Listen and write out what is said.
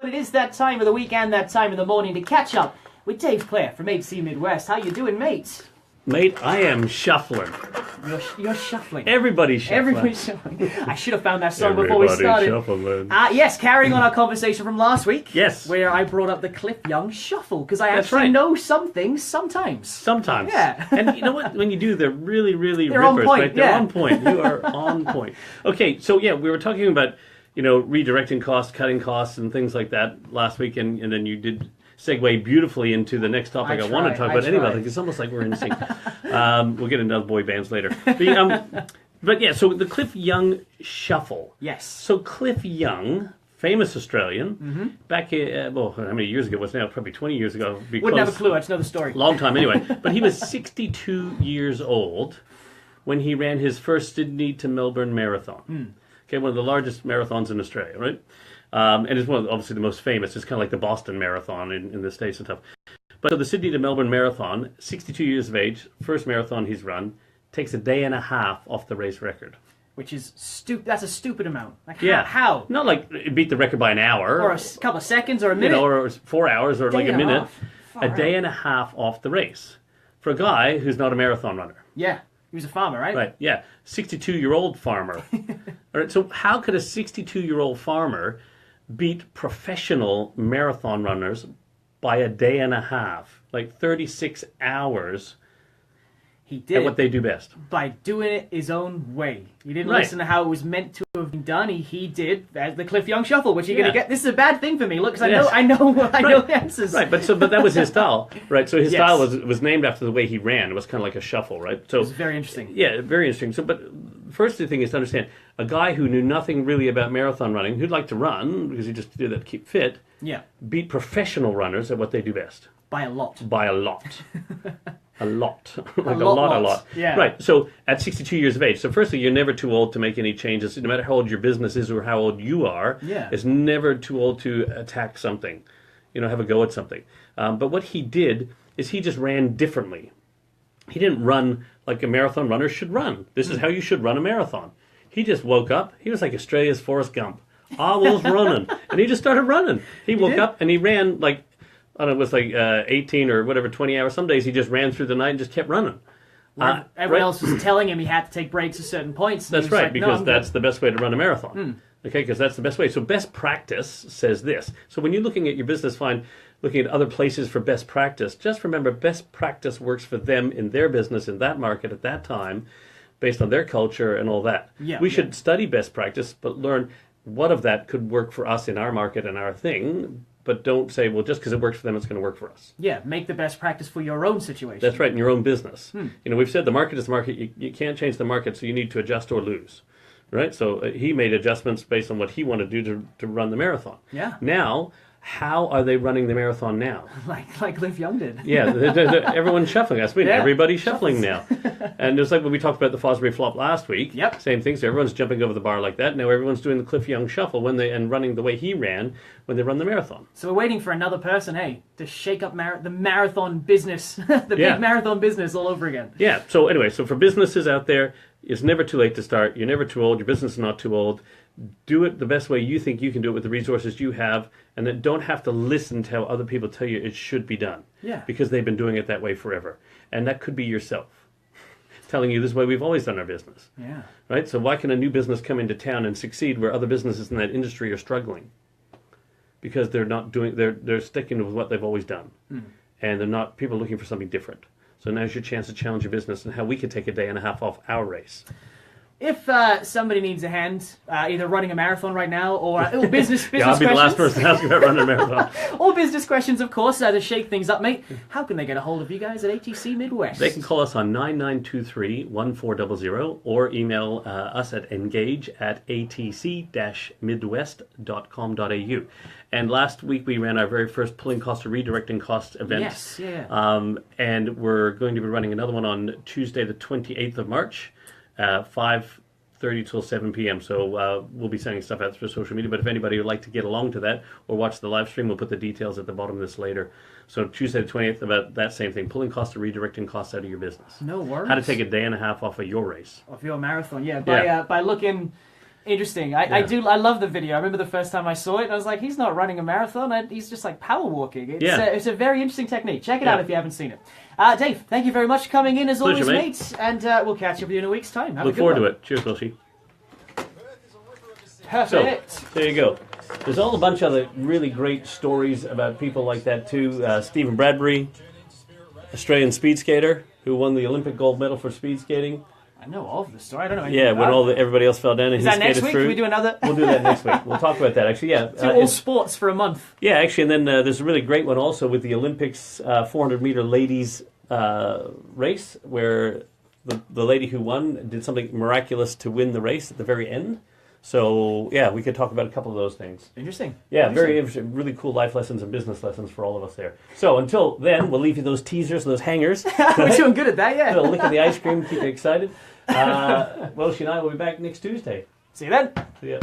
But it is that time of the week and that time of the morning to catch up with Dave Clare from HC Midwest. How you doing, mate? Mate, I am shuffling. You're shuffling. Everybody's shuffling. Everybody's shuffling. I should have found that song before we started. Shuffling. Yes, carrying on our conversation from last week. Yes. Where I brought up the Cliff Young Shuffle, because I That's actually right. know some things sometimes. Sometimes. Yeah. And you know what? When you do, they're really, really They're rippers, on point, right? They're yeah. on point. You are on point. Okay, so yeah, we were talking about, redirecting costs, cutting costs, and things like that last week, and then you did segue beautifully into the next topic I want to talk about anyway. Like, it's almost like we're in sync. We'll get into other boy bands later. But yeah, so the Cliff Young Shuffle. Yes. So Cliff Young, famous Australian, back how many years ago was it now? Probably 20 years ago. Wouldn't have a clue. I just know the story. Long time anyway. But he was 62 years old when he ran his first Sydney to Melbourne marathon. Okay, one of the largest marathons in Australia, right? And it's one of obviously the most famous. It's kind of like the Boston Marathon in the States and stuff. But so the Sydney to Melbourne Marathon, 62 years of age, first marathon he's run, takes a day and a half off the race record. Which is stupid. That's a stupid amount. Like, Yeah. How? Not like it beat the record by an hour. Or a couple of seconds or a minute. Or 4 hours or like a minute. A day out. and a half off the race. For a guy who's not a marathon runner. Yeah. He was a farmer, right? Right, yeah. 62-year-old farmer. All right, so how could a 62-year-old farmer beat professional marathon runners by a day and a half? Like 36 hours He did at what they do best. by doing it his own way. He didn't Right. listen to how it was meant to have been done. He did the Cliff Young Shuffle, which you're going Yeah. to get. This is a bad thing for me. Look, because Yes. I know the answers. Right, but that was his style. Right, so his Yes. style was named after the way he ran. It was kind of like a shuffle, right? So It's very interesting. Yeah, very interesting. So, but first thing is to understand, a guy who knew nothing really about marathon running, who'd like to run, because he just did that to keep fit, Yeah, beat professional runners at what they do best. by a lot. By a lot. A lot. Like a lot. lot. Yeah. Right, so at 62 years of age, so firstly, you're never too old to make any changes, no matter how old your business is or how old you are. Yeah. It's never too old to attack something, have a go at something. But what he did is he just ran differently. He didn't run like a marathon runner should run. This is how you should run a marathon. He just woke up. He was like Australia's Forrest Gump. I was running. And he just started running. He woke up and he ran like, I don't know, it was like 18 or whatever, 20 hours. Some days he just ran through the night and just kept running. Everyone else was telling him he had to take breaks at certain points. And That's he was right, like, no, because I'm that's good. the best way to run a marathon. Okay, because that's the best way. So best practice says this. So when you're looking at your business, looking at other places for best practice, just remember best practice works for them in their business, in that market, at that time, based on their culture and all that. Yeah, we should study best practice, but learn what of that could work for us in our market and our thing, but don't say, well, just because it works for them, it's going to work for us. Yeah, make the best practice for your own situation. That's right, in your own business. We've said the market is the market. You can't change the market, so you need to adjust or lose. Right? So he made adjustments based on what he wanted to do to run the marathon. Yeah. Now, how are they running the marathon now? like Cliff Young did. Yeah, everyone's shuffling. That's mean, Yeah. everybody's shuffling now. And it's like when we talked about the Fosbury flop last week. Yep. Same thing. So everyone's jumping over the bar like that. Now everyone's doing the Cliff Young shuffle and running the way he ran when they run the marathon. So we're waiting for another person, to shake up the marathon business, big marathon business all over again. Yeah. So anyway, so for businesses out there, it's never too late to start. You're never too old. Your business is not too old. Do it the best way you think you can do it with the resources you have, and then don't have to listen to how other people tell you it should be done. Yeah. Because they've been doing it that way forever. And that could be yourself telling you this is the way we've always done our business. Yeah. Right? So why can a new business come into town and succeed where other businesses in that industry are struggling? Because they're not doing, they're sticking with what they've always done. And they're not, people are looking for something different. So now's your chance to challenge your business and how we could take a day and a half off our race. If somebody needs a hand, either running a marathon right now or business Yeah, I'll be questions, the last person to ask about running a marathon. or business questions, of course, to shake things up, mate. How can they get a hold of you guys at ATC Midwest? They can call us on 9923-1400 or email us at engage@atc-midwest.com.au. And last week we ran our very first pulling costs or redirecting costs event. Yes, yeah. And we're going to be running another one on Tuesday the 28th of March. 5:30 till 7 p.m. So we'll be sending stuff out through social media. But if anybody would like to get along to that or watch the live stream, we'll put the details at the bottom of this later. So Tuesday the 28th, about that same thing, pulling costs or redirecting costs out of your business. No worries. How to take a day and a half off of your race. Of your marathon, by looking Interesting. I love the video. I remember the first time I saw it, and I was like, he's not running a marathon. He's just like power walking. It's a very interesting technique. Check it out if you haven't seen it. Dave, thank you very much for coming in as always, mate. And we'll catch up with you in a week's time. Look forward to it. Cheers, Welshy. Perfect. So, there you go. There's all a bunch of other really great stories about people like that too. Stephen Bradbury, Australian speed skater who won the Olympic gold medal for speed skating. I know of the story. I don't know anything when everybody else fell down and he skated next week? through. Can we do another? We'll do that next week. We'll talk about that, actually, Do all sports for a month. Yeah, actually, and then there's a really great one also with the Olympics 400-meter ladies race where the lady who won did something miraculous to win the race at the very end. So, yeah, we could talk about a couple of those things. Interesting. Yeah, very interesting. Really cool life lessons and business lessons for all of us there. So, until then, we'll leave you those teasers and those hangers. We're doing good at that, yeah. A little lick of the ice cream, keep you excited. Welshy and I will be back next Tuesday. See you then. See ya.